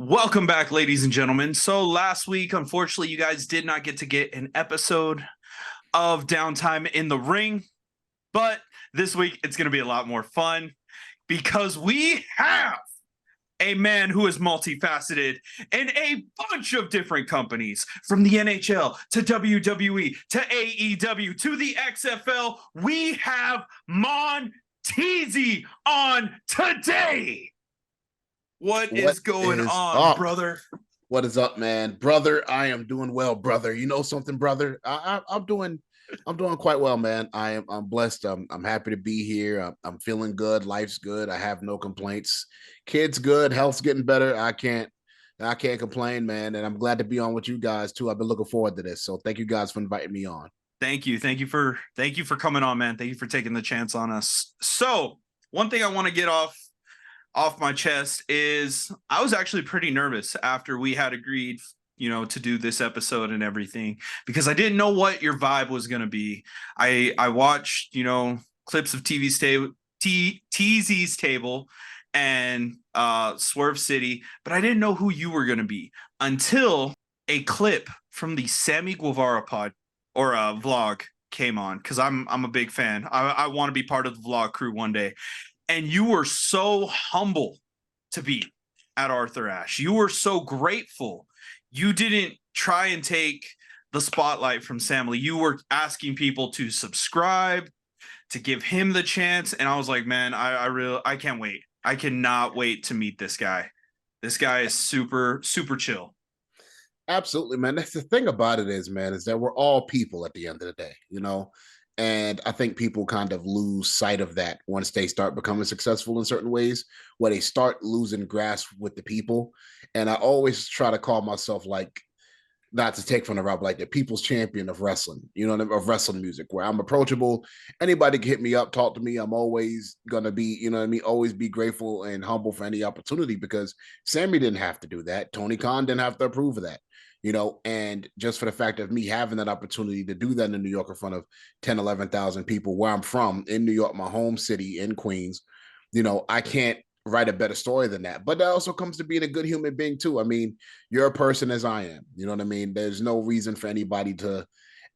Welcome back, ladies and gentlemen. So last week, unfortunately, you guys did not get an episode of Downtime in the Ring, but this week it's going to be a lot more fun because we have a man who is multifaceted in a bunch of different companies, from the NHL to WWE to AEW to the XFL. We have Monteasy on today. What is going on, brother? What is up, man? Brother, I am doing well, brother. You know something, brother? I'm doing quite well, man. I'm blessed. I'm happy to be here. I'm feeling good. Life's good. I have no complaints. Kids good. Health's getting better. I can't complain, man. And I'm glad to be on with you guys too. I've been looking forward to this. So thank you guys for inviting me on. Thank you for coming on, man. Thank you for taking the chance on us. So one thing I want to get off my chest is I was actually pretty nervous after we had agreed, to do this episode and everything, because I didn't know what your vibe was going to be. I watched, clips of TZ's Table and Swerve City, but I didn't know who you were going to be until a clip from the Sammy Guevara vlog came on, because I'm a big fan. I want to be part of the vlog crew one day. And you were so humble to be at Arthur Ashe. You were so grateful. You didn't try and take the spotlight from Sam Lee. You were asking people to subscribe, to give him the chance. And I was like, man, I can't wait. I cannot wait to meet this guy. This guy is super, super chill. Absolutely, man. That's the thing about it is that we're all people at the end of the day, And I think people kind of lose sight of that once they start becoming successful in certain ways, where they start losing grasp with the people. And I always try to call myself, like, not to take from the rap, like the people's champion of wrestling, of wrestling music, where I'm approachable. Anybody can hit me up, talk to me. I'm always going to be, always be grateful and humble for any opportunity, because Sammy didn't have to do that. Tony Khan didn't have to approve of that. And just for the fact of me having that opportunity to do that in New York in front of 10, 11,000 people, where I'm from in New York, my home city in Queens, I can't write a better story than that. But that also comes to being a good human being too. I mean, you're a person as I am, you know what I mean? There's no reason for anybody to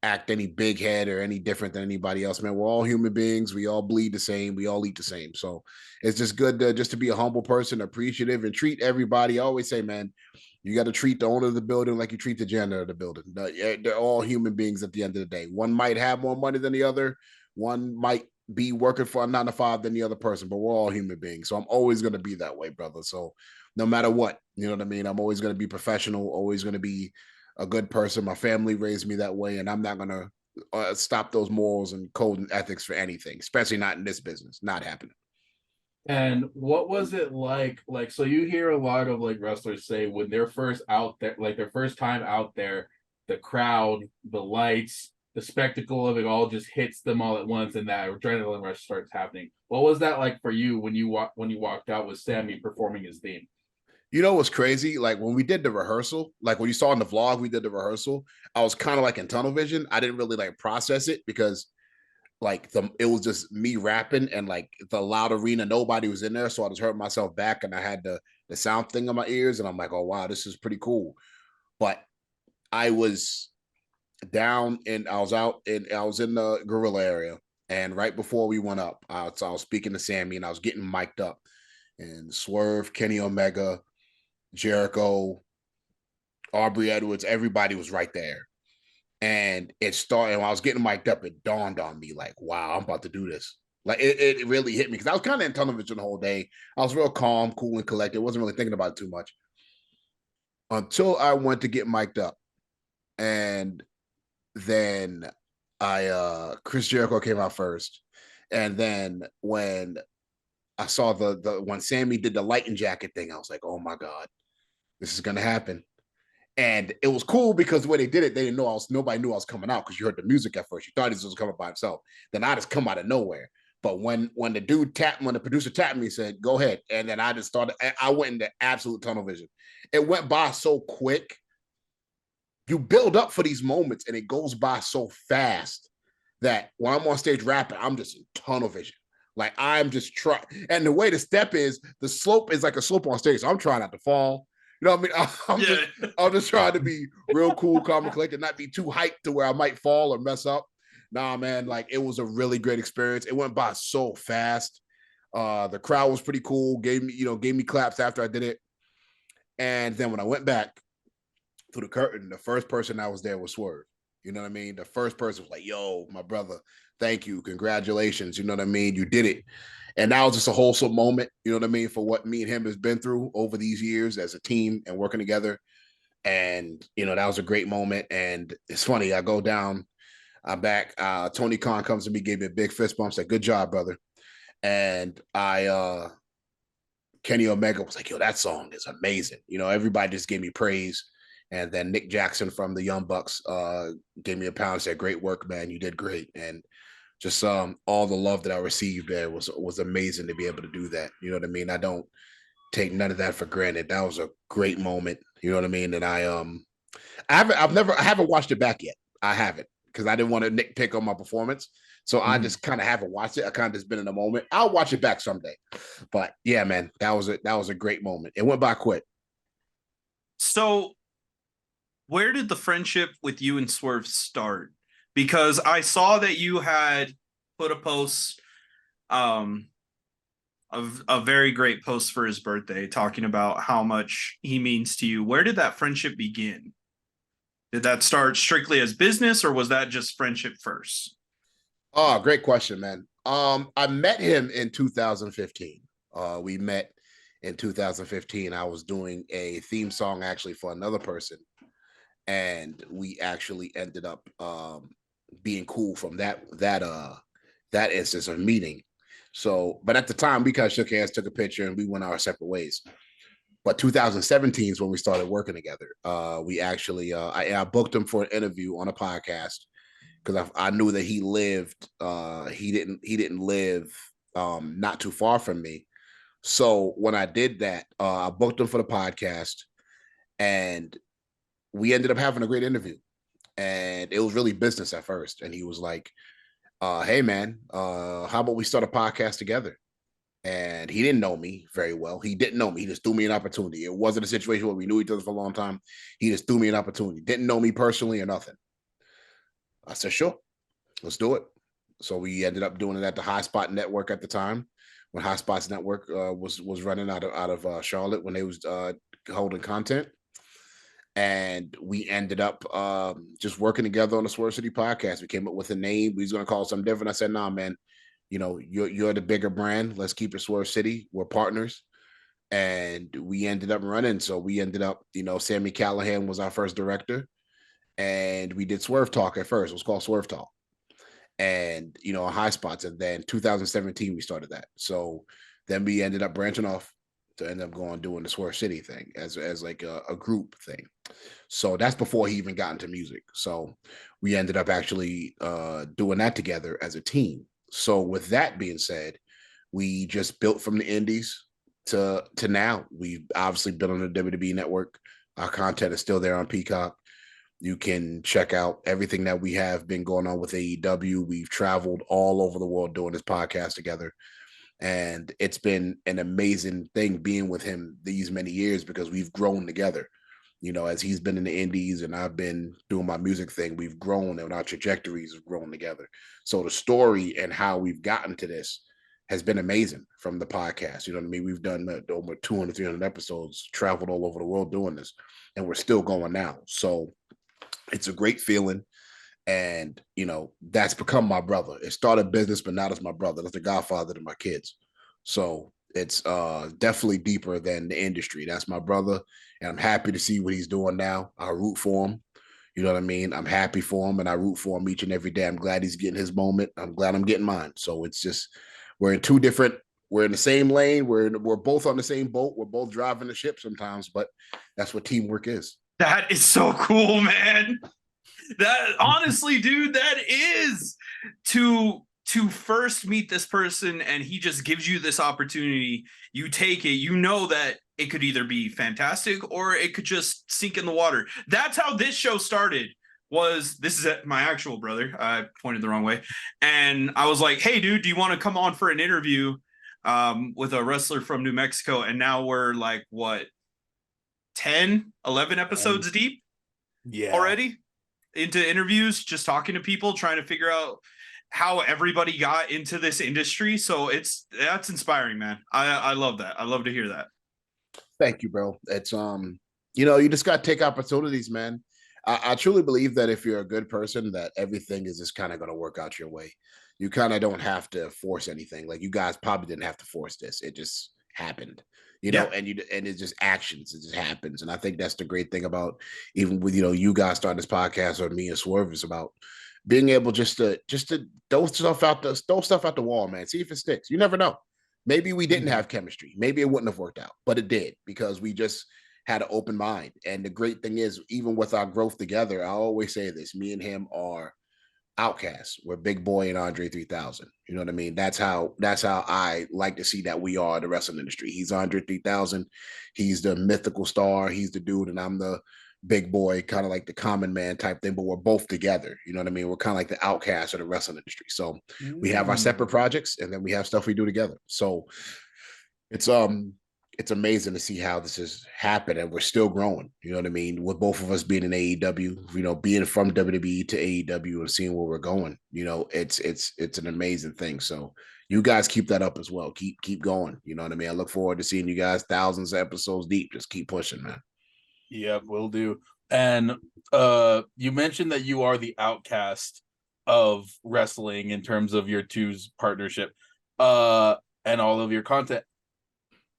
act any big head or any different than anybody else, man. We're all human beings. We all bleed the same. We all eat the same. So it's just good to be a humble person, appreciative, and treat everybody. I always say, man, you got to treat the owner of the building like you treat the janitor of the building. They're all human beings at the end of the day. One might have more money than the other. One might be working for a 9 to 5 than the other person, but we're all human beings. So I'm always going to be that way, brother. So no matter what, you know what I mean? I'm always going to be professional, always going to be a good person. My family raised me that way, and I'm not going to stop those morals and code and ethics for anything, especially not in this business. Not happening. And what was it like? So you hear a lot of wrestlers say when they're first out there, their first time out there, the crowd, the lights, the spectacle of it all just hits them all at once, and that adrenaline rush starts happening. What was that like for you when you walked out with Sammy performing his theme? You know what's crazy? Like when we did the rehearsal, like when you saw in the vlog, we did the rehearsal. I was kind of like in tunnel vision. I didn't really process it, because it was just me rapping, and the loud arena, nobody was in there. So I just heard myself back, and I had the sound thing in my ears, and I'm like, oh wow, this is pretty cool. But I was down, and I was in the gorilla area. And right before we went up, I was speaking to Sammy, and I was getting mic'd up, and Swerve, Kenny Omega, Jericho, Aubrey Edwards, everybody was right there. And it started, and when I was getting mic'd up, it dawned on me, like, wow, I'm about to do this. It really hit me, because I was kind of in tunnel vision the whole day. I was real calm, cool, and collected. Wasn't really thinking about it too much until I went to get mic'd up. And then Chris Jericho came out first. And then when I saw when Sammy did the lighting jacket thing, I was like, oh my God, this is gonna happen. And it was cool because the way they did it, they didn't know nobody knew I was coming out, because you heard the music at first. You thought he was coming by himself. Then I just come out of nowhere. But when the producer tapped me, said, go ahead. And then I just started, I went into absolute tunnel vision. It went by so quick. You build up for these moments, and it goes by so fast that when I'm on stage rapping, I'm just in tunnel vision. Like I'm just trying. And the way the step is, the slope is like a slope on stage. So I'm trying not to fall, You know what I mean? Yeah. I'm just trying to be real cool, calm, and collected, not be too hyped to where I might fall or mess up. Nah, man, like it was a really great experience. It went by so fast. The crowd was pretty cool. Gave me claps after I did it. And then when I went back through the curtain, the first person that was there was Swerve. You know what I mean? The first person was like, "Yo, my brother, thank you, congratulations." You know what I mean? You did it. And that was just a wholesome moment, you know what I mean, for what me and him has been through over these years as a team and working together. And, that was a great moment. And it's funny, I go down, I'm back. Tony Khan comes to me, gave me a big fist bump, said, "Good job, brother." And Kenny Omega was like, "Yo, that song is amazing." Everybody just gave me praise. And then Nick Jackson from the Young Bucks gave me a pound and said, "Great work, man. You did great." And just all the love that I received there was amazing to be able to do that. You know what I mean? I don't take none of that for granted. That was a great moment. You know what I mean? And I haven't watched it back yet. I haven't, because I didn't want to nitpick on my performance. So I just kind of haven't watched it. I kind of just been in a moment. I'll watch it back someday. But yeah, man, that was a great moment. It went by quick. So where did the friendship with you and Swerve start? Because I saw that you had put a post, a very great post for his birthday, talking about how much he means to you. Where did that friendship begin? Did that start strictly as business, or was that just friendship first? Oh, great question, man. I met him in 2015. We met in 2015. I was doing a theme song actually for another person, and we actually ended up being cool from that instance of meeting. So, but at the time, we kind of shook hands, took a picture, and we went our separate ways. But 2017 is when we started working together. We actually, I booked him for an interview on a podcast because I knew that he lived. He didn't live not too far from me. So when I did that, I booked him for the podcast, and we ended up having a great interview. And it was really business at first. And he was like, "Hey man, how about we start a podcast together?" And he didn't know me very well. He didn't know me. He just threw me an opportunity. It wasn't a situation where we knew each other for a long time. He just threw me an opportunity. Didn't know me personally or nothing. I said, "Sure, let's do it." So we ended up doing it at the High Spot Network at the time, when High Spots Network was running out of Charlotte, when they was holding content. And we ended up just working together on the Swerve City podcast. We came up with a name. We was going to call it something different. I said, "Nah, man, you're the bigger brand. Let's keep it Swerve City. We're partners." And we ended up running. So we ended up, Sammy Callahan was our first director, and we did Swerve Talk at first. It was called Swerve Talk, and High Spots. And then 2017 we started that. So then we ended up branching off to end up going doing the Swerve City thing as like a group thing. So that's before he even got into music. So we ended up actually doing that together as a team. So with that being said, we just built from the indies to now. We've obviously been on the WWE network. Our content is still there on Peacock. You can check out everything that we have been going on with AEW. We've traveled all over the world doing this podcast together. And it's been an amazing thing being with him these many years, because we've grown together. As he's been in the indies and I've been doing my music thing, we've grown and our trajectories have grown together. So the story and how we've gotten to this has been amazing from the podcast. You know what I mean? We've done over 200, 300 episodes, traveled all over the world doing this, and we're still going now. So it's a great feeling. And, that's become my brother. It started business, but now it's my brother. That's the godfather to my kids. So it's definitely deeper than the industry. That's my brother. And I'm happy to see what he's doing now. I root for him. You know what I mean? I'm happy for him, and I root for him each and every day. I'm glad he's getting his moment. I'm glad I'm getting mine. So it's just, we're in the same lane. We're both on the same boat. We're both driving the ship sometimes, but that's what teamwork is. That is so cool, man. That honestly, dude, that is to first meet this person and he just gives you this opportunity. You take it, that it could either be fantastic or it could just sink in the water. That's how this show started. This is my actual brother. I pointed the wrong way. And I was like, "Hey, dude, do you want to come on for an interview with a wrestler from New Mexico?" And now we're like, what, 10, 11 episodes deep Yeah. already into interviews, just talking to people, trying to figure out how everybody got into this industry. So that's inspiring, man. I love that. I love to hear that. Thank you, bro. It's you just got to take opportunities, man. I truly believe that if you're a good person, that everything is just kind of going to work out your way. You kind of don't have to force anything. Like you guys probably didn't have to force this. It just happened, Yeah. and it's just actions. It just happens. And I think that's the great thing about even with, you guys starting this podcast or me and Swerve is about being able just to throw stuff out the wall, man. See if it sticks. You never know. Maybe we didn't have chemistry. Maybe it wouldn't have worked out, but it did because we just had an open mind. And the great thing is, even with our growth together, I always say this: me and him are outcasts. We're Big Boy and Andre 3000. You know what I mean? That's how I like to see that we are the wrestling industry. He's Andre 3000. He's the mythical star. He's the dude, and I'm the Big Boy, kind of like the common man type thing, but we're both together. You know what I mean? We're kind of like the outcasts of the wrestling industry. So we have our separate projects, and then we have stuff we do together. So it's amazing to see how this has happened, and we're still growing. You know what I mean? With both of us being in AEW, being from WWE to AEW and seeing where we're going, it's an amazing thing. So you guys keep that up as well. Keep going. You know what I mean? I look forward to seeing you guys thousands of episodes deep. Just keep pushing, man. Yep, will do. And you mentioned that you are the outcast of wrestling in terms of your two's partnership and all of your content.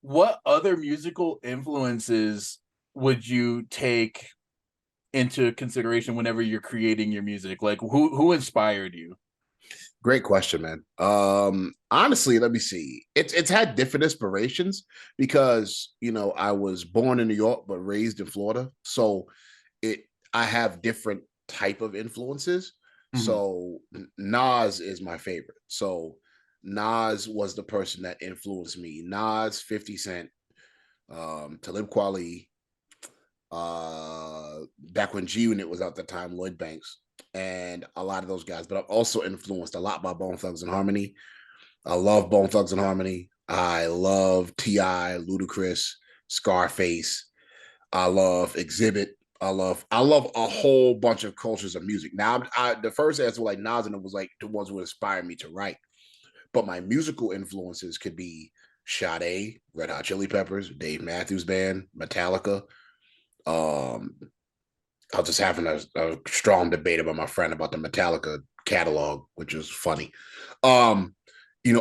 What other musical influences would you take into consideration whenever you're creating your music? Like who inspired you? Great question, man. Honestly, let me see. It's had different inspirations because I was born in New York but raised in Florida, so I have different type of influences. Mhm. So Nas is my favorite. So Nas was the person that influenced me. Nas, 50 Cent, Talib Kweli, back when G Unit was out the time, Lloyd Banks, and a lot of those guys. But I'm also influenced a lot by Bone Thugs and Harmony. I love Bone Thugs and Harmony. I love T.I., Ludacris, Scarface. I love Exhibit. I love a whole bunch of cultures of music. Now, the first answer like Nas and it was like the ones who inspired me to write. But my musical influences could be Sade, Red Hot Chili Peppers, Dave Matthews Band, Metallica. I was just having a strong debate about my friend about the Metallica catalog, which is funny. A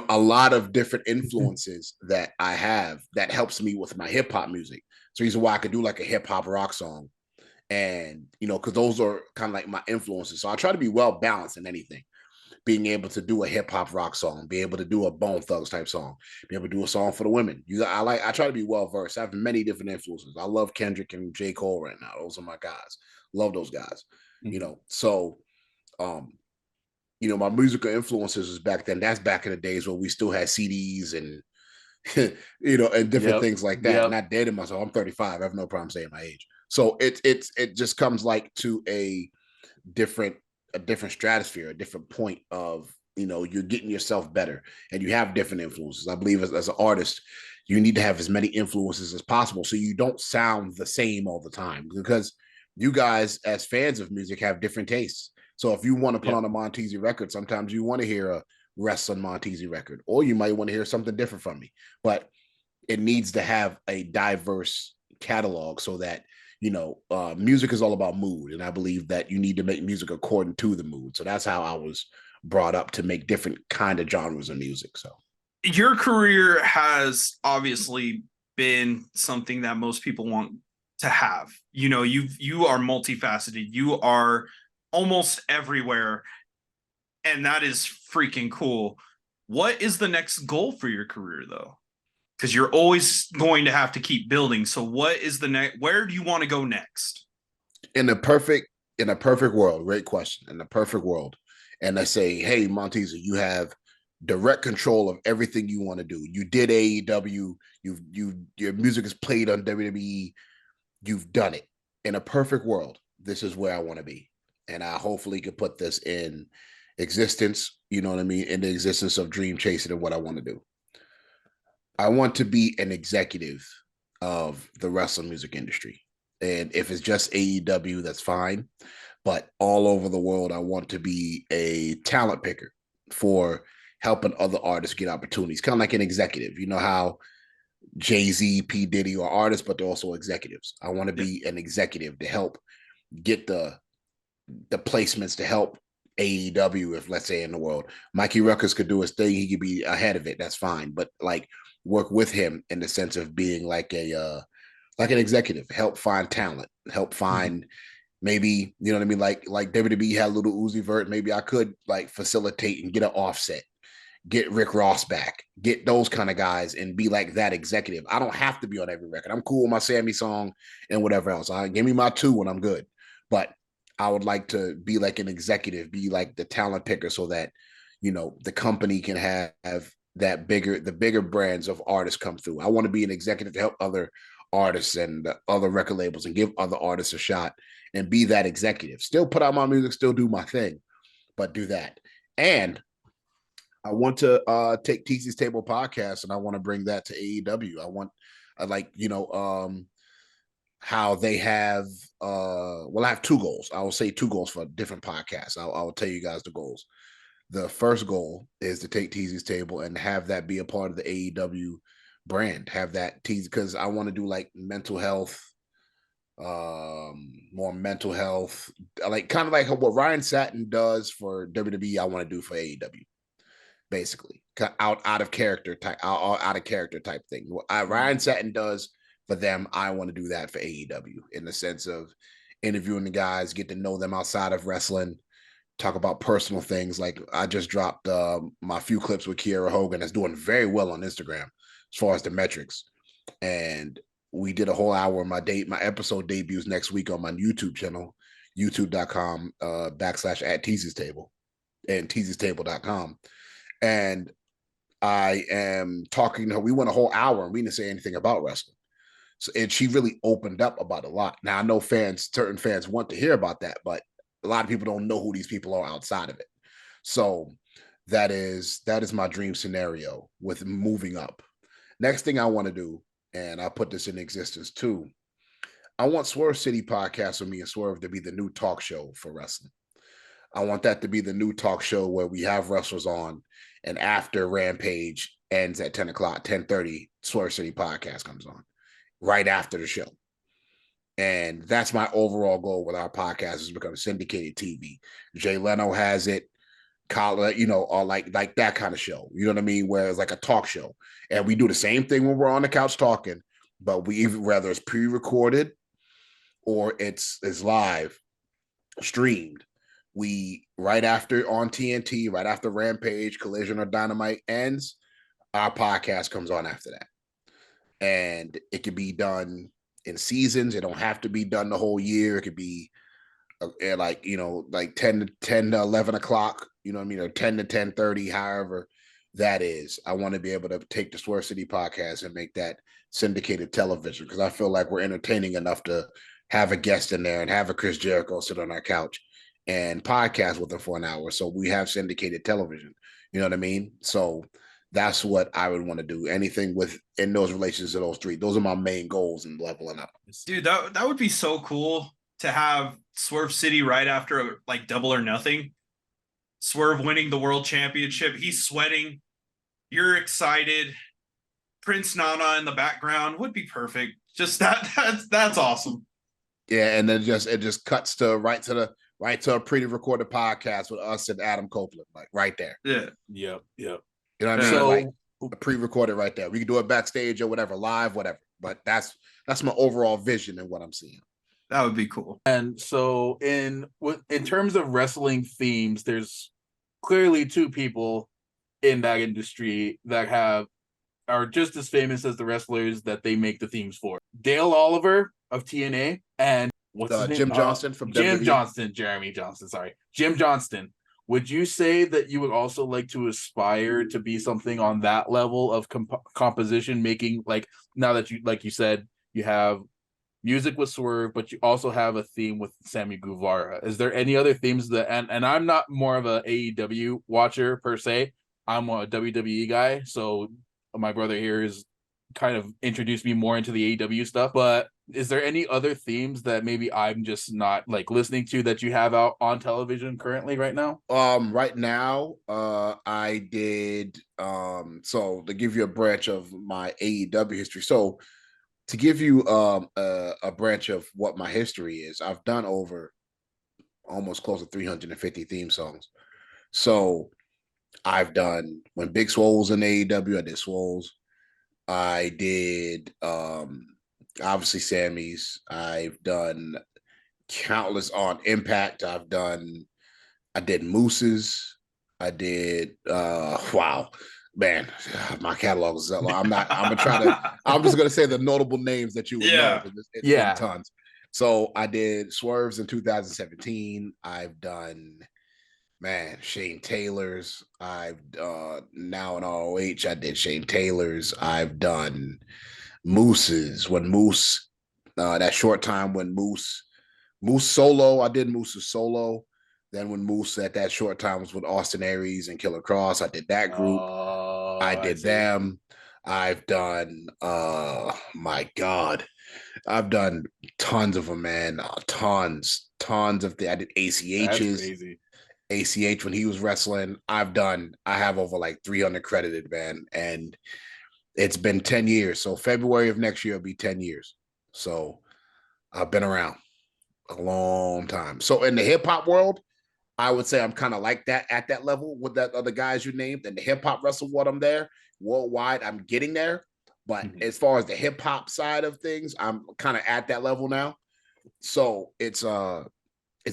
lot of different influences that I have that helps me with my hip hop music. So reason why I could do like a hip hop rock song. And, because those are kind of like my influences. So I try to be well balanced in anything. Being able to do a hip hop rock song, be able to do a Bone Thugs type song, be able to do a song for the women. I try to be well versed. I have many different influences. I love Kendrick and J. Cole right now. Those are my guys. Love those guys. Mm-hmm. So my musical influences was back then. That's back in the days where we still had CDs and and different things like that. Not dating myself. I'm 35. I have no problem saying my age. So it just comes like to a different stratosphere, a different point of you're getting yourself better, and you have different influences. I believe as an artist, you need to have as many influences as possible so you don't sound the same all the time, because you guys as fans of music have different tastes. So if you want to put on a Montesi record, sometimes you want to hear a wrestling Montesi record, or you might want to hear something different from me, but it needs to have a diverse catalog so that music is all about mood, and I believe that you need to make music according to the mood. So that's how I was brought up, to make different kind of genres of music. So your career has obviously been something that most people want to have. You are multifaceted. You are almost everywhere, and that is freaking cool. What is the next goal for your career, though? Because you're always going to have to keep building. So what is the next? Where do you want to go next? In a perfect world, great question. In a perfect world, and I say, hey, Montesi, you have direct control of everything you want to do. You did AEW. Your music is played on WWE. You've done it. In a perfect world, this is where I want to be, and I hopefully could put this in existence. You know what I mean? In the existence of dream chasing and what I want to do. I want to be an executive of the wrestling music industry. And if it's just AEW, that's fine. But all over the world, I want to be a talent picker for helping other artists get opportunities, kind of like an executive. You know how Jay-Z, P. Diddy are artists, but they're also executives. I want to be an executive to help get the placements to help AEW, if let's say in the world. Mikey Ruckus could do his thing, he could be ahead of it, that's fine. But like work with him in the sense of being like like an executive, help find talent, help find maybe, you know what I mean? Like WWE had Little Uzi Vert, maybe I could like facilitate and get an Offset, get Rick Ross back, get those kind of guys and be like that executive. I don't have to be on every record. I'm cool with my Sammy song and whatever else. Give me my 2 and I'm good. But I would like to be like an executive, be like the talent picker so that, you know, the company can have the bigger brands of artists come through. I want to be an executive to help other artists and other record labels and give other artists a shot and be that executive. Still put out my music, still do my thing, but do that. And I want to take TC's Table podcast and I want to bring that to AEW. I like, you know, how they have I have 2 goals. I will say 2 goals for different podcasts. I'll tell you guys the goals. The first goal is to take TZ's Table and have that be a part of the AEW brand. Have that TZ, because I want to do like mental health, more mental health, like kind of like what Ryan Satin does for WWE. I want to do for AEW, basically out of character type thing. Ryan Satin does for them, I want to do that for AEW in the sense of interviewing the guys, get to know them outside of wrestling, talk about personal things. Like I just dropped my few clips with Kiera Hogan that's doing very well on Instagram as far as the metrics. And we did a whole hour. My episode debuts next week on my YouTube channel, youtube.com / at Teasy's Table and teasy'stable.com. And I am talking to her. We went a whole hour and we didn't say anything about wrestling. So, and she really opened up about a lot. Now I know certain fans want to hear about that, but a lot of people don't know who these people are outside of it. So that is my dream scenario with moving up. Next thing I want to do, and I put this in existence too, I want Swerve City podcast with me and Swerve to be the new talk show for wrestling. I want that to be the new talk show where we have wrestlers on, and after Rampage ends at 10 o'clock, 10:30, Swerve City podcast comes on right after the show. And that's my overall goal with our podcast is become syndicated TV. Jay Leno has it, you know, or like that kind of show. You know what I mean? Where it's like a talk show. And we do the same thing when we're on the couch talking, but whether it's pre-recorded or it's live streamed, we right after on TNT, right after Rampage, Collision, or Dynamite ends, our podcast comes on after that. And it could be done in seasons. It don't have to be done the whole year. It could be like, you know, like 10 to 11 o'clock, you know what I mean? Or 10 to 10:30, however that is. I want to be able to take the Swerve City podcast and make that syndicated television because I feel like we're entertaining enough to have a guest in there and have a Chris Jericho sit on our couch and podcast with them for an hour. So we have syndicated television. You know what I mean? So that's what I would want to do. Anything in those relations to those 3. Those are my main goals in leveling up. Dude, that would be so cool to have Swerve City right after like Double or Nothing. Swerve winning the world championship. He's sweating. You're excited. Prince Nana in the background would be perfect. Just that's awesome. Yeah, and then it just cuts to right to a pre-recorded podcast with us and Adam Copeland, like right there. Yeah. Yep. You know what I mean? So, like pre-recorded right there. We can do it backstage or whatever, live, whatever. But that's my overall vision and what I'm seeing. That would be cool. And so in terms of wrestling themes, there's clearly 2 people in that industry that are just as famous as the wrestlers that they make the themes for. Dale Oliver of TNA and what's his name? Jim Johnston from WWE. Jim Johnston. Would you say that you would also like to aspire to be something on that level of composition making? Like now that you said, you have music with Swerve, but you also have a theme with Sammy Guevara. Is there any other themes that, and I'm not more of a AEW watcher per se. I'm a WWE guy. So my brother here is kind of introduced me more into the AEW stuff. But is there any other themes that maybe I'm just not like listening to that you have out on television currently right now? Right now, I did so to give you a branch of my AEW history. So to give you a branch of what my history is, I've done over almost close to 350 theme songs. So I've done when Big Swole was in AEW, I did Swole's. I did obviously Sammy's. I've done countless on Impact. I did Moose's. I did wow, man, my catalog is that long. I'm just gonna say the notable names that you would know Yeah. because it's been tons. So I did Swerves in 2017. I've done Shane Taylor's. I've now in ROH, I did Shane Taylor's. I've done Moose's when Moose that short time when Moose solo, I did Moose's solo. Then when Moose at that short time was with Austin Aries and Killer Cross, I did that group. I did them. I've done my God. I've done tons of them, man. Tons of I did ACH's. ACH when he was wrestling. I have over like 300 credited, man. And it's been 10 years. So February of next year will be 10 years. So I've been around a long time. So in the hip hop world, I would say I'm kind of like that at that level with that other guys you named. And the hip hop wrestle world, I'm there. Worldwide, I'm getting there. But as far as the hip hop side of things, I'm kind of at that level now. So it's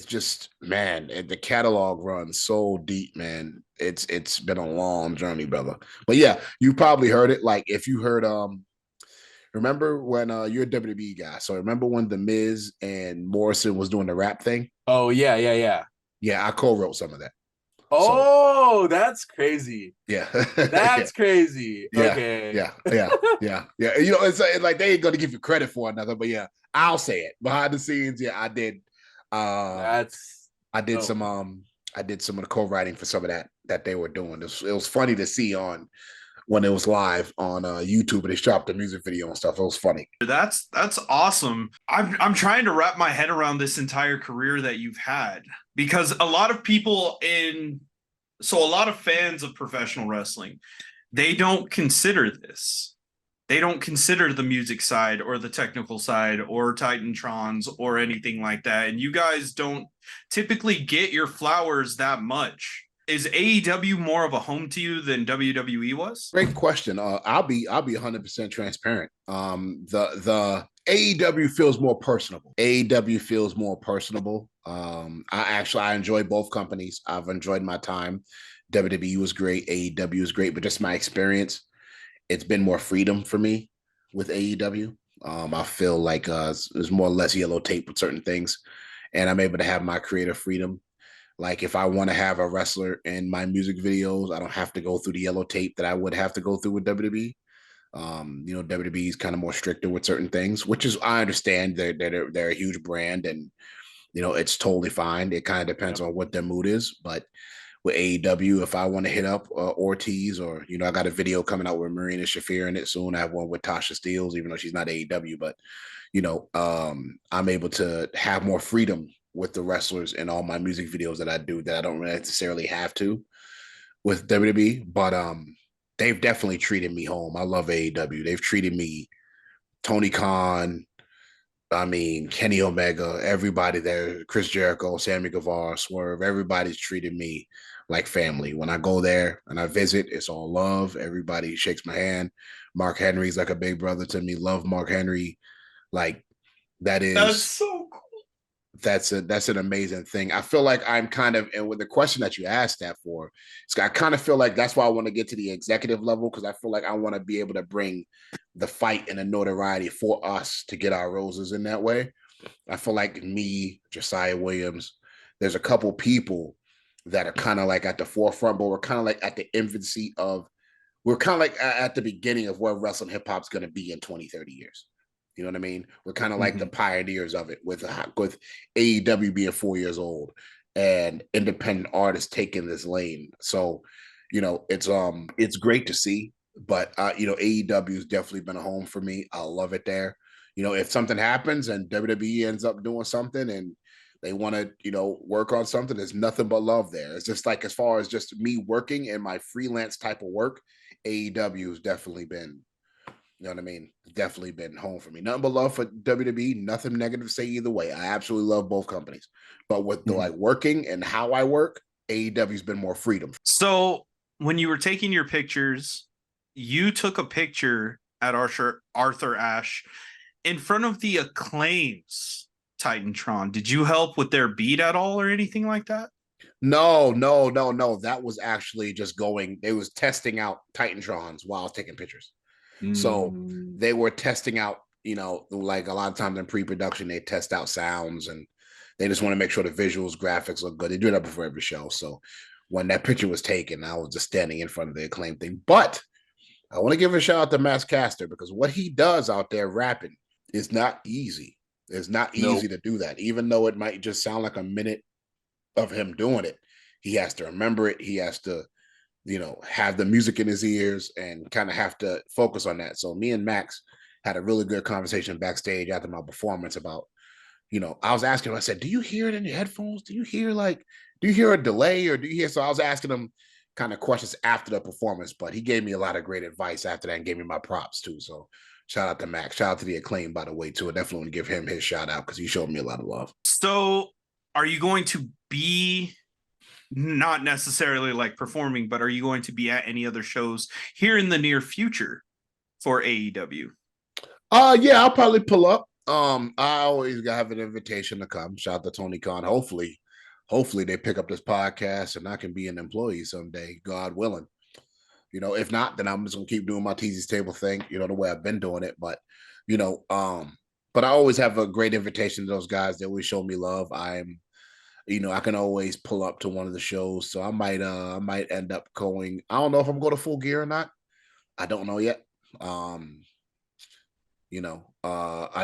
just, man, the catalog runs so deep, man. It's been a long journey, brother. But yeah, you probably heard it. Like if you heard remember when you're a WWE guy, so remember when The Miz and Morrison was doing the rap thing? Oh yeah. Yeah, I co-wrote some of that. Oh, so, that's crazy. Yeah. That's crazy. Yeah. Okay. Yeah. You know, it's like they ain't gonna give you credit for another, but yeah, I'll say it. Behind the scenes, yeah, I did. I did some of the co-writing for some of that they were doing. It was funny to see on when it was live on YouTube and they dropped the music video and stuff. It was funny. That's awesome. I'm trying to wrap my head around this entire career that you've had because a lot of people a lot of fans of professional wrestling, they don't consider this. They don't consider the music side or the technical side or Titantrons or anything like that. And you guys don't typically get your flowers that much. Is AEW more of a home to you than WWE was? Great question. I'll be 100% transparent. The AEW feels more personable. AEW feels more personable. I enjoy both companies. I've enjoyed my time. WWE was great. AEW was great, but just my experience, it's been more freedom for me with AEW. I feel like there's more or less yellow tape with certain things, and I'm able to have my creative freedom. Like if I want to have a wrestler in my music videos, I don't have to go through the yellow tape that I would have to go through with WWE. You know, WWE is kind of more stricter with certain things, which is I understand they're a huge brand and you know it's totally fine. It kind of depends on what their mood is, but with AEW, if I want to hit up Ortiz or you know I got a video coming out with Marina Shafir in it soon. I have one with Tasha Steelz, even though she's not AEW, but you know I'm able to have more freedom with the wrestlers in all my music videos that I do that I don't necessarily have to with WWE, but they've definitely treated me home. I love AEW. They've treated me, Tony Khan, I mean, Kenny Omega, everybody there, Chris Jericho, Sammy Guevara, Swerve, everybody's treated me like family. When I go there and I visit, it's all love. Everybody shakes my hand. Mark Henry's like a big brother to me. Love Mark Henry. Like That's so cool. That's an amazing thing. I feel like I'm kind of, and with the question that you asked that for, I kind of feel like that's why I want to get to the executive level because I feel like I want to be able to bring the fight and the notoriety for us to get our roses in that way. I feel like me, Josiah Williams, there's a couple people that are kind of like at the forefront, but we're kind of like at the infancy of, we're kind of like at the beginning of where wrestling hip hop's going to be in 20, 30 years. You know what I mean? We're kind of like the pioneers of it with AEW being 4 years old and independent artists taking this lane. So, you know, it's great to see But AEW has definitely been a home for me. I love it there. If something happens and WWE ends up doing something and they want to, work on something, there's nothing but love there. It's just like, as far as just me working and my freelance type of work, AEW has definitely been, you know what I mean? Definitely been home for me. Nothing but love for WWE. Nothing negative to say either way. I absolutely love both companies. But with the like working and how I work, AEW's been more freedom. So when you were taking your pictures, you took a picture at Arthur Ashe in front of the Acclaims Titantron. Did you help with their beat at all or anything like that? No. That was actually just going. They was testing out Titantrons while I was taking pictures. So they were testing out, like a lot of times in pre-production, they test out sounds and they just want to make sure the visuals, graphics look good. They do that before every show. So when that picture was taken, I was just standing in front of the Acclaim thing. But I want to give a shout out to Mass Caster, because what he does out there rapping is not easy. It's not easy to do that. Even though it might just sound like a minute of him doing it, he has to remember it. He has to, have the music in his ears and kind of have to focus on that. So me and Max had a really good conversation backstage after my performance about, I was asking him, I said, do you hear it in your headphones? Do you hear a delay, or do you hear? So I was asking him kind of questions after the performance, but he gave me a lot of great advice after that and gave me my props too. So shout out to Max. Shout out to the Acclaim, by the way, too. I definitely want to give him his shout out because he showed me a lot of love. So are you going to be, not necessarily like performing, but are you going to be at any other shows here in the near future for AEW? Yeah, I'll probably pull up. I always have an invitation to come. Shout out to Tony Khan. Hopefully they pick up this podcast and I can be an employee someday, God willing. If not, then I'm just gonna keep doing my Teasy's Table thing, the way I've been doing it. But but I always have a great invitation to those guys. They always show me love. I can always pull up to one of the shows. So I might end up going. I don't know if I'm going to Full Gear or not. I don't know yet. I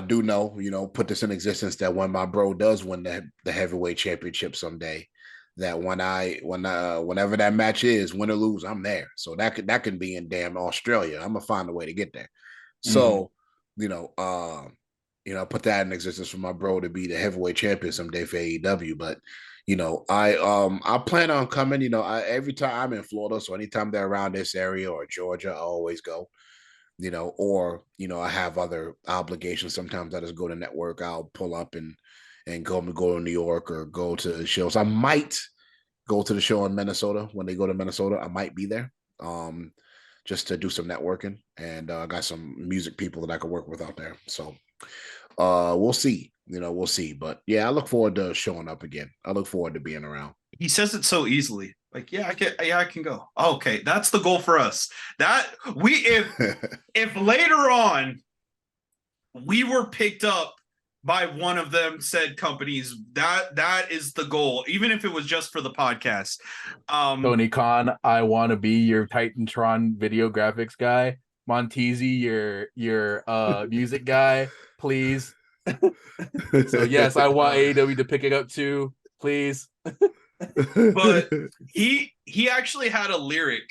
do know, put this in existence, that when my bro does win the heavyweight championship someday, that whenever that match is, win or lose, I'm there. So that can be in damn Australia. I'm gonna find a way to get there. So, put that in existence for my bro to be the heavyweight champion someday for AEW. But I plan on coming. Every time I'm in Florida, so anytime they're around this area or Georgia, I always go. Or I have other obligations. Sometimes I just go to network. I'll pull up and go to New York or go to shows. I might go to the show in Minnesota. When they go to Minnesota, I might be there just to do some networking. And I got some music people that I can work with out there. So we'll see. We'll see. But yeah, I look forward to showing up again. I look forward to being around. He says it so easily. Like, I can go. Okay, that's the goal for us. That if later on we were picked up by one of them said companies, that is the goal, even if it was just for the podcast. Tony Khan, I want to be your Titantron video graphics guy. Montesi, your music guy, please. So yes, I want AEW to pick it up too, please. But he actually had a lyric.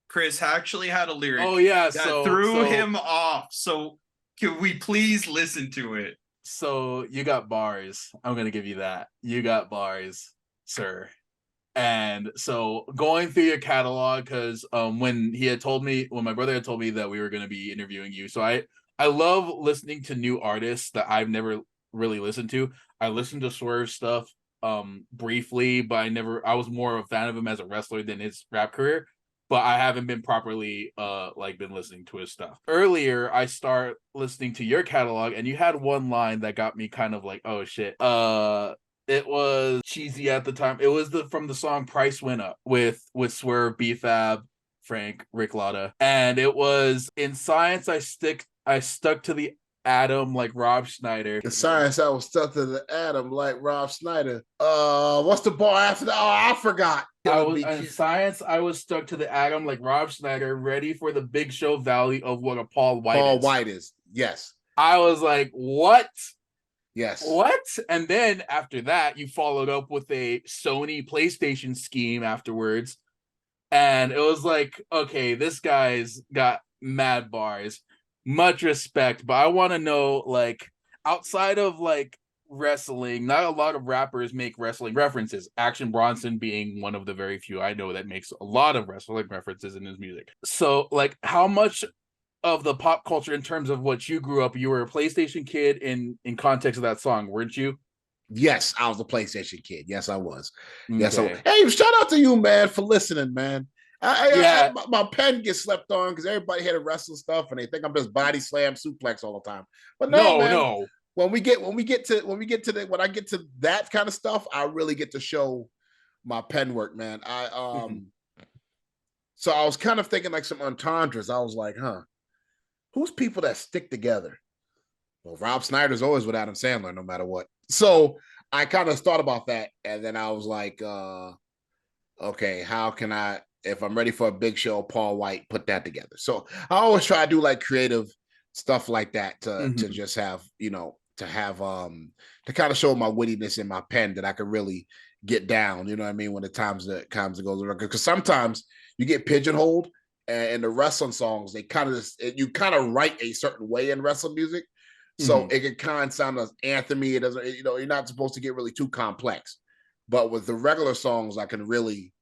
Chris actually had a lyric. Oh yeah, that threw him off. So can we please listen to it? So you got bars. I'm gonna give you that. You got bars, sir. And so going through your catalog, because when my brother had told me that we were gonna be interviewing you, so I love listening to new artists that I've never really listened to. I listened to Swerve stuff briefly, but I was more of a fan of him as a wrestler than his rap career, but I haven't been properly been listening to his stuff. Earlier I start listening to your catalog and you had one line that got me kind of like, oh shit. It was cheesy at the time. It was from the song Price Went Up with Swerve, B-Fab, Frank, Rick Latta, and it was, in science I stuck to the atom like Rob Schneider. In science, I was stuck to the atom like Rob Schneider. What's the bar after that? Oh, I forgot. In science, I was stuck to the atom like Rob Schneider, ready for the big show value of what a Paul White is. Yes. I was like, what? Yes. What? And then after that, you followed up with a Sony PlayStation scheme afterwards. And it was like, okay, this guy's got mad bars, much respect. But I want to know, like, outside of like wrestling, not a lot of rappers make wrestling references. Action Bronson being one of the very few I know that makes a lot of wrestling references in his music. So, like, how much of the pop culture in terms of what you grew up, you were a PlayStation kid in context of that song, weren't you? Yes, I was a PlayStation kid. Yes, I was. Yes, I. Okay. Hey, shout out to you, man, for listening, man. Yeah. My pen gets slept on because everybody had to wrestle stuff and they think I'm just body slam suplex all the time. But no, No, man. no. When I get to that kind of stuff, I really get to show my pen work, man. So I was kind of thinking like some entendres. I was like, huh, who's people that stick together? Well, Rob Snyder's always with Adam Sandler, no matter what. So I kind of thought about that, and then I was like, okay, how can I, if I'm ready for a big show, Paul White, put that together? So I always try to do like creative stuff like that to Mhm. just have, to kind of show my wittiness in my pen that I could really get down, you know what I mean, when the times that goes around. Because sometimes you get pigeonholed and the wrestling songs, they kind of you kind of write a certain way in wrestling music. So Mhm. it can kind of sound as anthemy. It doesn't, you're not supposed to get really too complex. But with the regular songs, I can really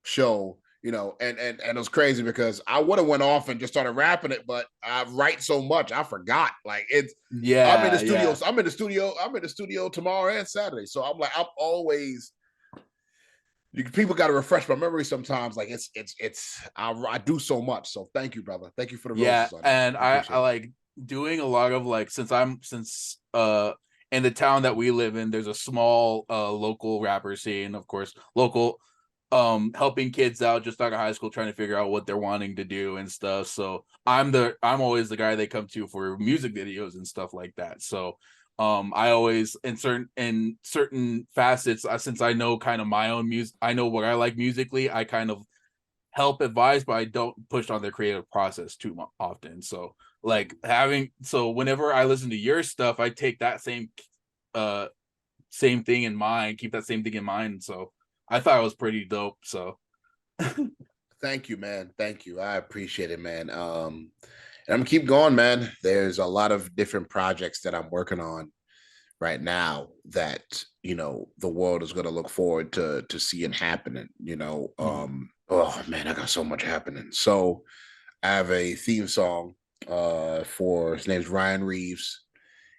show, and it was crazy because I would have went off and just started rapping it, but I write so much I forgot. Like it's I'm in the Yeah, studio, yeah. so I'm in the studio tomorrow and Saturday. So I'm like, I'm always people got to refresh my memory sometimes. Like I do so much. So thank you, brother. Thank you for the Yeah, roses on that. and I I appreciate it. like doing a lot of like since in the town that we live in, there's a small local rapper scene, of course, local helping kids out just out of high school trying to figure out what they're wanting to do and stuff. So I'm always the guy they come to for music videos and stuff like that. So I always in certain facets, since I know kind of my own music, I know what I like musically, I kind of help advise, but I don't push on their creative process too often. So whenever I listen to your stuff, I take that uh same thing in mind, keep that same thing in mind. So I thought it was pretty dope. So Thank you, man. Thank you. I appreciate it, man. And I'm gonna keep going, man. There's a lot of different projects that I'm working on right now that the world is going to look forward to seeing happening. mhm. Oh man, I got so much happening. So I have a theme song for his name's Ryan Reeves.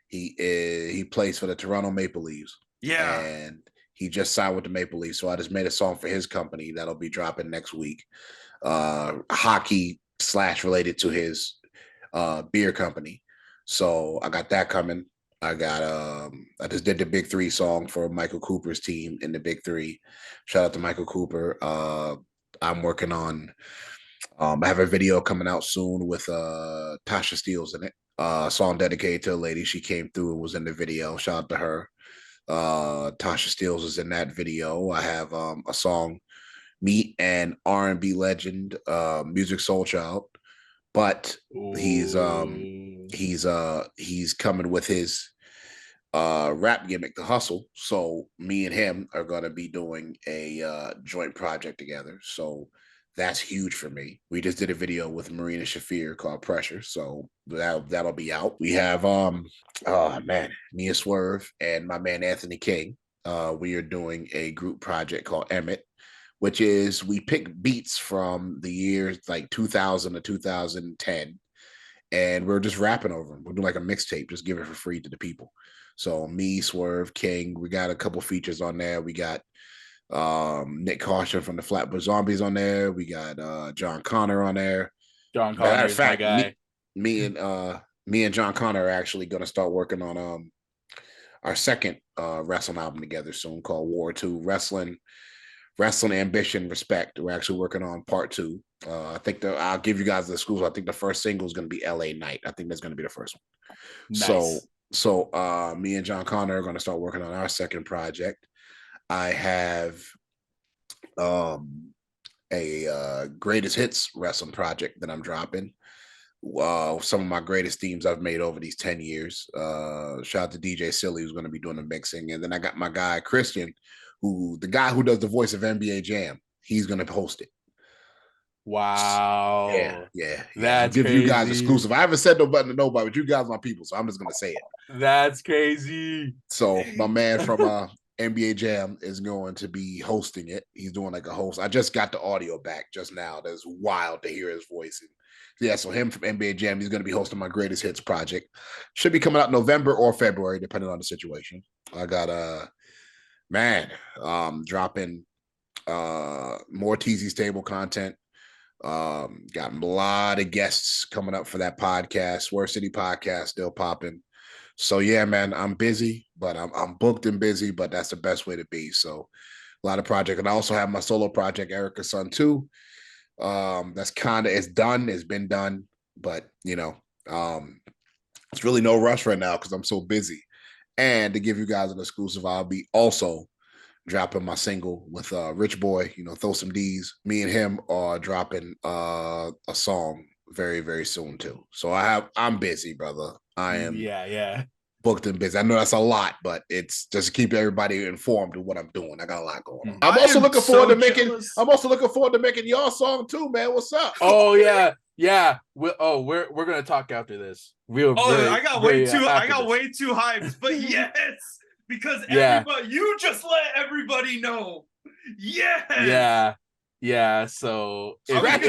He plays for the Toronto Maple Leafs, Yeah. and he just signed with the Maple Leafs. So I just made a song for his company that'll be dropping next week. Hockey slash related to his beer company. So I got that coming. I just did the Big Three song for Michael Cooper's team in the Big Three. Shout out to Michael Cooper. I'm working on I have a video coming out soon with Tasha Steeles in it. Song dedicated to a lady. She came through and was in the video. Shout out to her. Tasha Steeles is in that video. I have a song, Meet and R&B legend, Music Soul Child, but he's um Ooh. he's coming with his rap gimmick, The Hustle. So me and him are gonna be doing a joint project together. So that's huge for me. We just did a video with Marina Shafir called Pressure. So that'll be out. We have oh man, me and Swerve and my man Anthony King. We are doing a group project called Emmett, which is we pick beats from the years like 2000 to 2010, and we're just rapping over them. We're doing like a mixtape, just give it for free to the people. So me, Swerve, King, we got a couple features on there. We got Nick Caution from the Flatbush Zombies on there. We got John Connor on there. John Matter Connor of is my fact, guy. me and John Connor are actually gonna start working on our second wrestling album together soon called War Two Wrestling Ambition Respect. We're actually working on part two. I think I'll give you guys the schools. I think the first single is going to be LA Night. I think that's going to be the first one. So, Nice. me and John Connor are going to start working on our second project. I have um, a greatest hits wrestling project that I'm dropping. Some of my greatest themes I've made over these 10 years. Shout out to DJ Silly, who's going to be doing the mixing. And then I got my guy, Christian, the guy who does the voice of NBA Jam. He's going to host it. Wow. Yeah. I'm That's giving you guys crazy. exclusive. I haven't said nothing to nobody, but you guys my people, so I'm just gonna say it. That's crazy. So my man from NBA Jam is going to be hosting it. He's doing like a host. I just got the audio back just now. That's wild to hear his voice. And yeah, so him from NBA Jam, he's going to be hosting my Greatest Hits project. Should be coming out November or February, depending on the situation. I got dropping more Teasy Stable content. Got a lot of guests coming up for that podcast. Worst City podcast still popping. So yeah, man, I'm busy, but I'm booked and busy, but that's the best way to be. So a lot of project. And I also have my solo project, Erica's Son 2. That's it's done, it's been done, but it's really no rush right now because I'm so busy. And to give you guys an exclusive, I'll be also dropping my single with Rich Boy, Throw Some D's. Me and him are dropping a song very, very soon too. So I'm busy, brother. I am booked and busy. I know that's a lot, but it's just to keep everybody informed of what I'm doing. I got a lot going on. I'm also looking forward to making y'all song too, man. What's up? Oh yeah. We're gonna talk after this. I got way too hyped, but yes, because everybody, you just let everybody know. Yes. Yeah. So scratch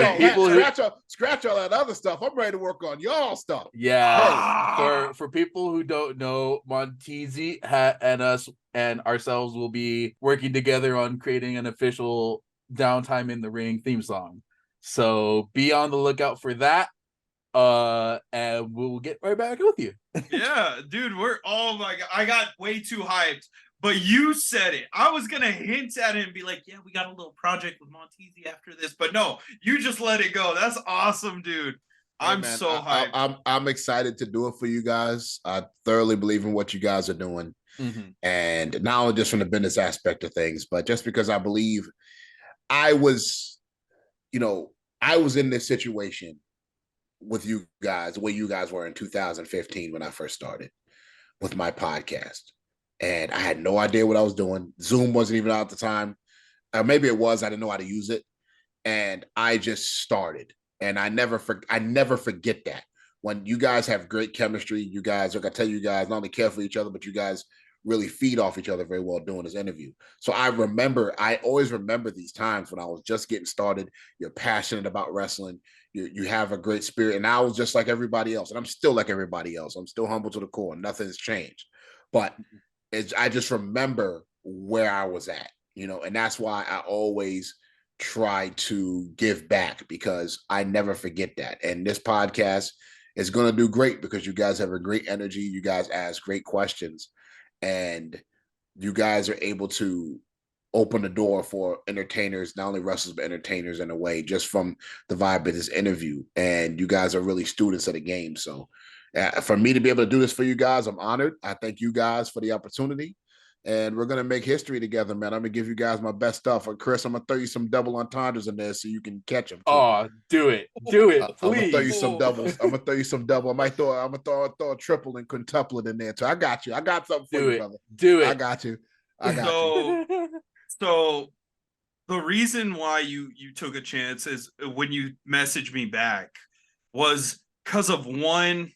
all that other stuff. I'm ready to work on y'all stuff. Yeah. For people who don't know, Monteasy and us and ourselves will be working together on creating an official Downtime in the Ring theme song. So be on the lookout for that. And we'll get right back with you. Yeah, dude, I got way too hyped. But you said it. I was going to hint at it and be like, yeah, we got a little project with Monteasy after this. But no, you just let it go. That's awesome, dude. I'm so hyped. I'm excited to do it for you guys. I thoroughly believe in what you guys are doing. Mm-hmm. And not only just from the business aspect of things, but just because I believe I was in this situation with you guys, the way you guys were in 2015 when I first started with my podcast. And I had no idea what I was doing. Zoom wasn't even out at the time. Maybe it was. I didn't know how to use it. And I just started. And I never forget that. When you guys have great chemistry, you guys, like I tell you guys, not only care for each other, but you guys really feed off each other very well doing this interview. So I always remember these times when I was just getting started. You're passionate about wrestling. You have a great spirit. And I was just like everybody else. And I'm still like everybody else. I'm still humble to the core. Nothing's changed. But I just remember where I was at, and that's why I always try to give back, because I never forget that. And this podcast is going to do great because you guys have a great energy. You guys ask great questions, and you guys are able to open the door for entertainers, not only wrestlers, but entertainers in a way, just from the vibe of this interview. And you guys are really students of the game. So for me to be able to do this for you guys, I'm honored. I thank you guys for the opportunity. And we're going to make history together, man. I'm going to give you guys my best stuff. And Chris, I'm going to throw you some double entendres in there so you can catch them, too. Oh, do it. Please. I'm going to throw you some doubles. I'm going to throw you some double. I'm going to throw a triple and quintuplet in there, too. I got you. I got something for you, brother. Do it. I got you. You. So the reason why you took a chance is when you messaged me back was because of one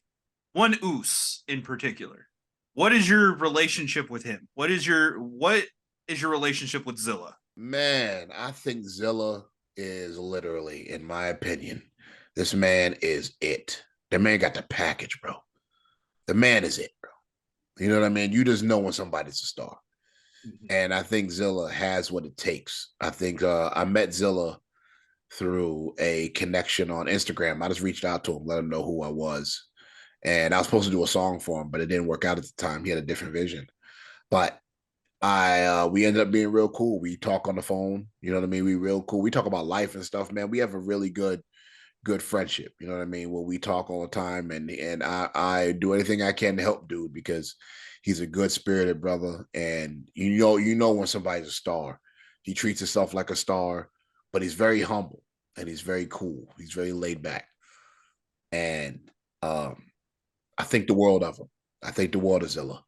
Oos in particular. What is your relationship with him? What is your relationship with Zilla? Man, I think Zilla is literally, in my opinion, this man is it. The man got the package, bro. The man is it, bro. You know what I mean? You just know when somebody's a star. Mm-hmm. And I think Zilla has what it takes. I think I met Zilla through a connection on Instagram. I just reached out to him, let him know who I was. And I was supposed to do a song for him, but it didn't work out at the time. He had a different vision. But we ended up being real cool. We talk on the phone. You know what I mean? We real cool. We talk about life and stuff, man. We have a really good friendship. You know what I mean? Where we talk all the time, and I do anything I can to help dude, because he's a good spirited brother. And you know when somebody's a star. He treats himself like a star, but he's very humble and he's very cool. He's very laid back. And I think the world of him. I think the world of Zilla.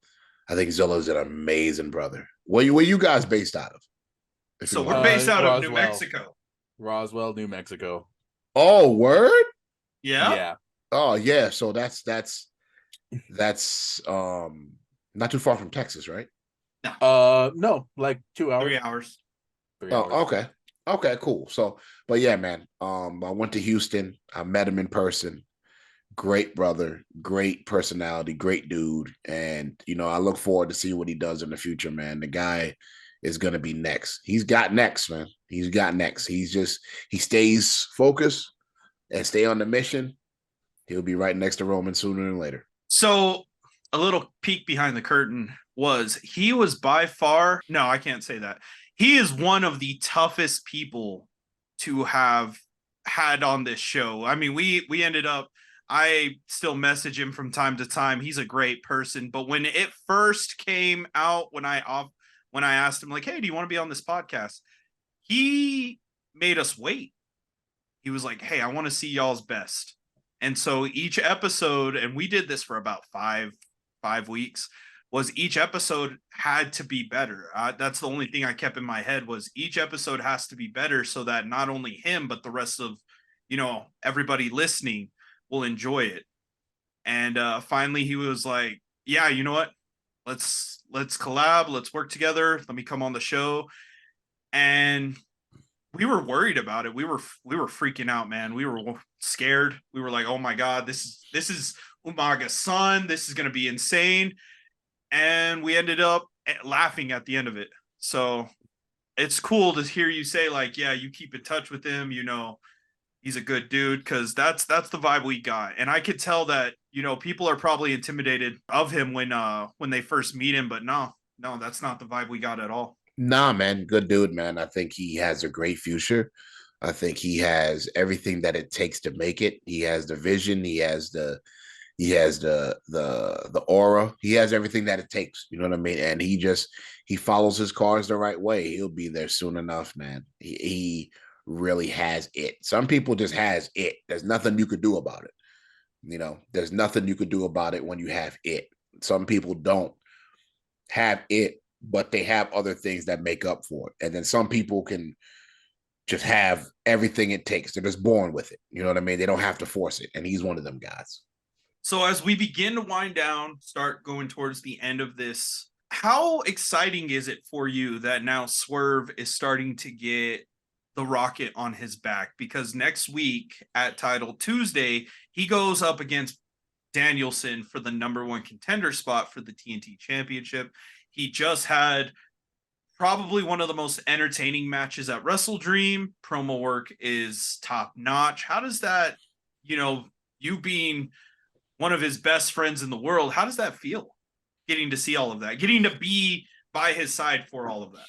I think Zilla is an amazing brother. Where you guys based out of? So we're based out of New Mexico. Roswell, New Mexico. Oh, word. Yeah. Yeah. Oh yeah. So that's not too far from Texas, right? No, No, like 2 hours, 3 hours. 3 hours. Oh, okay. Okay, cool. So, but yeah, man. I went to Houston. I met him in person. Great brother, great personality, great dude. And I look forward to seeing what he does in the future, man. The guy is gonna be next. He's got next, man. He's got next. He stays focused and stay on the mission. He'll be right next to Roman sooner than later. So a little peek behind the curtain was he was by far, no, I can't say that. He is one of the toughest people to have had on this show. I mean, we ended up, I still message him from time to time. He's a great person, but when it first came out, when I asked him like, "Hey, do you want to be on this podcast?" He made us wait. He was like, "Hey, I want to see y'all's best." And so each episode, and we did this for about five weeks, was each episode had to be better. That's the only thing I kept in my head was each episode has to be better so that not only him but the rest of everybody listening will enjoy it. And finally, he was like, "Yeah, you know what? Let's collab. Let's work together. Let me come on the show." And we were worried about it. We were freaking out, man. We were scared. We were like, "Oh my god, this is Umaga's son. This is going to be insane." And we ended up laughing at the end of it. So it's cool to hear you say like, "Yeah, you keep in touch with him. He's a good dude," because that's the vibe we got. And I could tell that people are probably intimidated of him when they first meet him, but no, that's not the vibe we got at all. Nah, man, good dude, man. I think he has a great future. I think he has everything that it takes to make it. He has the vision. He has the aura. He has everything that it takes. You know what I mean? And he follows his cars the right way. He'll be there soon enough, man. He really has it. Some people just has it. There's nothing you could do about it. There's nothing you could do about it when you have it. Some people don't have it, but they have other things that make up for it. And then some people can just have everything it takes. They're just born with it. You know what I mean? They don't have to force it. And he's one of them guys. So as we begin to wind down, start going towards the end of this, how exciting is it for you that now Swerve is starting to get the rocket on his back? Because next week at Title Tuesday, he goes up against Danielson for the number one contender spot for the TNT Championship. He just had probably one of the most entertaining matches at Wrestle Dream. Promo work is top notch. How does that, you being one of his best friends in the world, how does that feel? Getting to see all of that, getting to be by his side for all of that.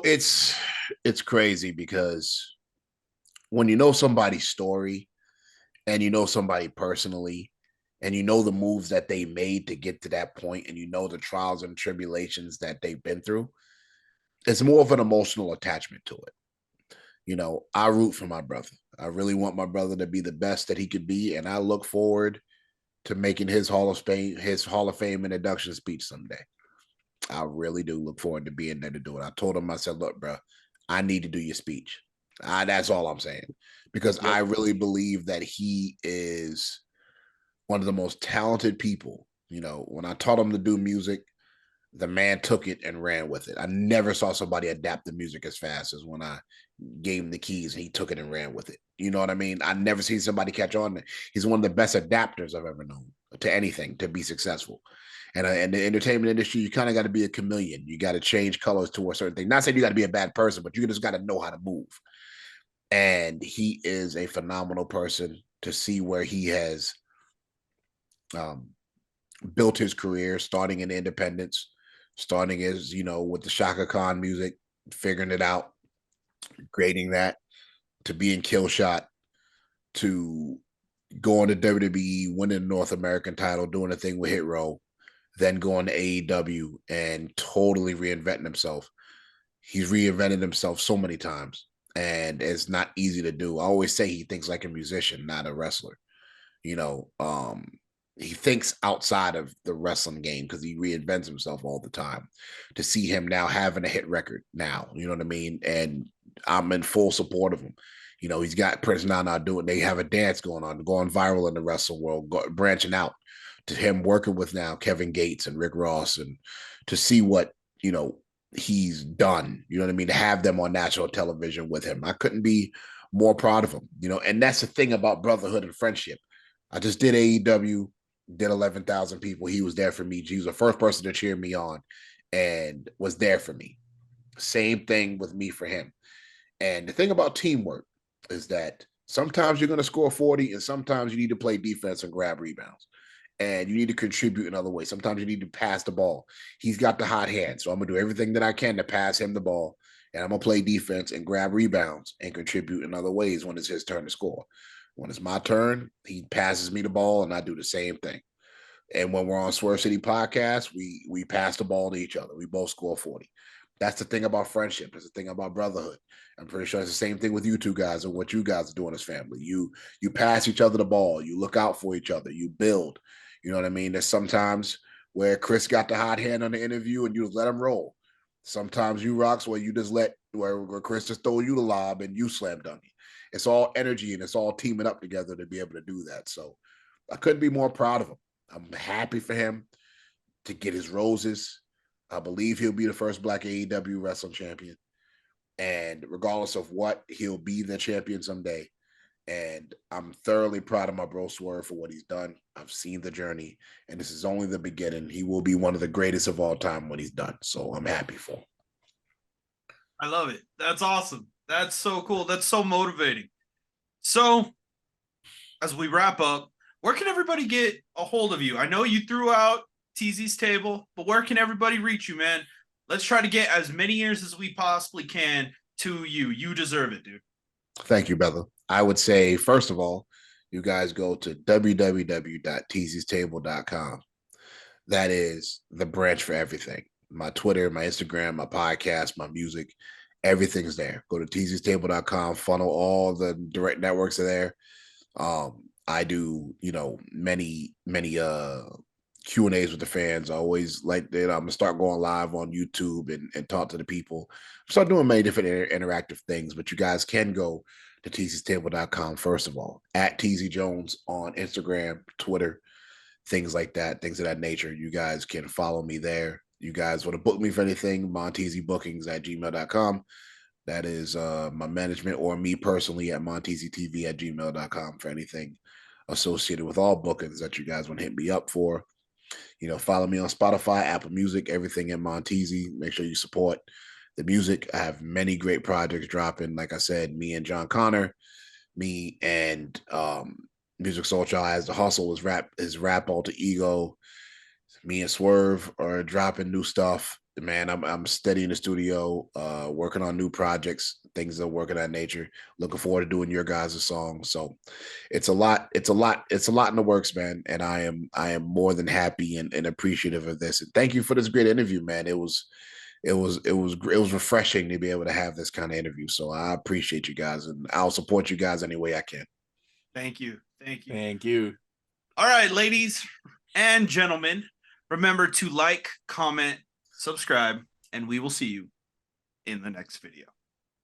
It's crazy because when you know somebody's story and you know somebody personally and you know the moves that they made to get to that point and you know the trials and tribulations that they've been through, it's more of an emotional attachment to it. I root for my brother. I really want my brother to be the best that he could be, and I look forward to making his Hall of Fame and induction speech someday. I really do look forward to being there to do it. I told him, I said, "Look, bro, I need to do your speech." That's all I'm saying, because I really believe that he is one of the most talented people. When I taught him to do music, the man took it and ran with it. I never saw somebody adapt the music as fast as when I gave him the keys and he took it and ran with it. You know what I mean? I never seen somebody catch on. He's one of the best adapters I've ever known to anything to be successful. And in the entertainment industry, you kind of got to be a chameleon. You got to change colors to a certain thing. Not saying you got to be a bad person, but you just got to know how to move. And he is a phenomenal person. To see where he has built his career, starting in independence, starting as with the Shaka Khan music, figuring it out, grading that, to being Kill Shot, to going to WWE, winning the North American title, doing a thing with Hit Row, then going to AEW and totally reinventing himself. He's reinvented himself so many times, and it's not easy to do. I always say he thinks like a musician, not a wrestler. He thinks outside of the wrestling game because he reinvents himself all the time. To see him now having a hit record now, you know what I mean? And I'm in full support of him. You know, he's got Prince Nana doing. They have a dance going viral in the wrestling world, branching out to him working with now Kevin Gates and Rick Ross, and to see what he's done. You know what I mean? To have them on national television with him, I couldn't be more proud of him. And that's the thing about brotherhood and friendship. I just did AEW, did 11,000 people. He was there for me. He was the first person to cheer me on and was there for me. Same thing with me for him. And the thing about teamwork is that sometimes you're going to score 40 and sometimes you need to play defense and grab rebounds. And you need to contribute in other ways. Sometimes you need to pass the ball. He's got the hot hand. So I'm going to do everything that I can to pass him the ball. And I'm going to play defense and grab rebounds and contribute in other ways when it's his turn to score. When it's my turn, he passes me the ball and I do the same thing. And when we're on Swerve City Podcast, we pass the ball to each other. We both score 40. That's the thing about friendship. That's the thing about brotherhood. I'm pretty sure it's the same thing with you two guys and what you guys are doing as family. You pass each other the ball. You look out for each other. You build. You know what I mean? There's sometimes where Chris got the hot hand on the interview and you just let him roll. Sometimes you rocks where you just where Chris just throw you the lob and you slam dunk it. It's all energy and it's all teaming up together to be able to do that. So I couldn't be more proud of him. I'm happy for him to get his roses. I believe he'll be the first Black AEW wrestling champion. And regardless of what, he'll be the champion someday. And I'm thoroughly proud of my bro Swerve for what he's done. I've seen the journey, and this is only the beginning. He will be one of the greatest of all time when he's done. So I'm happy for him. I love it. That's awesome. That's so cool. That's so motivating. So as we wrap up, where can everybody get a hold of you? I know you threw out TZ's table, but where can everybody reach you, man? Let's try to get as many years as we possibly can to you. You deserve it, dude. Thank you, brother. I would say, first of all, you guys go to www.tzstable.com. That is the branch for everything. My Twitter, my Instagram, my podcast, my music, everything's there. Go to tzstable.com, funnel all the direct networks are there. I do, many Q&As with the fans. I always like that. I'm gonna start going live on YouTube and talk to the people. Start doing many different interactive things, but you guys can go to tzstable.com first of all, at TZ Jones on Instagram, Twitter, things like that, things of that nature. You guys can follow me there. You guys want to book me for anything, monteasybookings@gmail.com. That is my management or me personally at monteasytv@gmail.com for anything associated with all bookings that you guys want to hit me up for. Follow me on Spotify, Apple Music, everything in Monteasy. Make sure you support the music. I have many great projects dropping. Like I said, me and John Connor, me and Music Soul Child as the hustle, his rap alter ego. Me and Swerve are dropping new stuff. Man, I'm steady in the studio, working on new projects, things that work of that nature. Looking forward to doing your guys' songs. So it's a lot in the works, man. And I am more than happy and appreciative of this. And thank you for this great interview, man. It was refreshing to be able to have this kind of interview. So I appreciate you guys, and I'll support you guys any way I can. Thank you. Thank you. Thank you. All right, ladies and gentlemen, remember to like, comment, subscribe, and we will see you in the next video.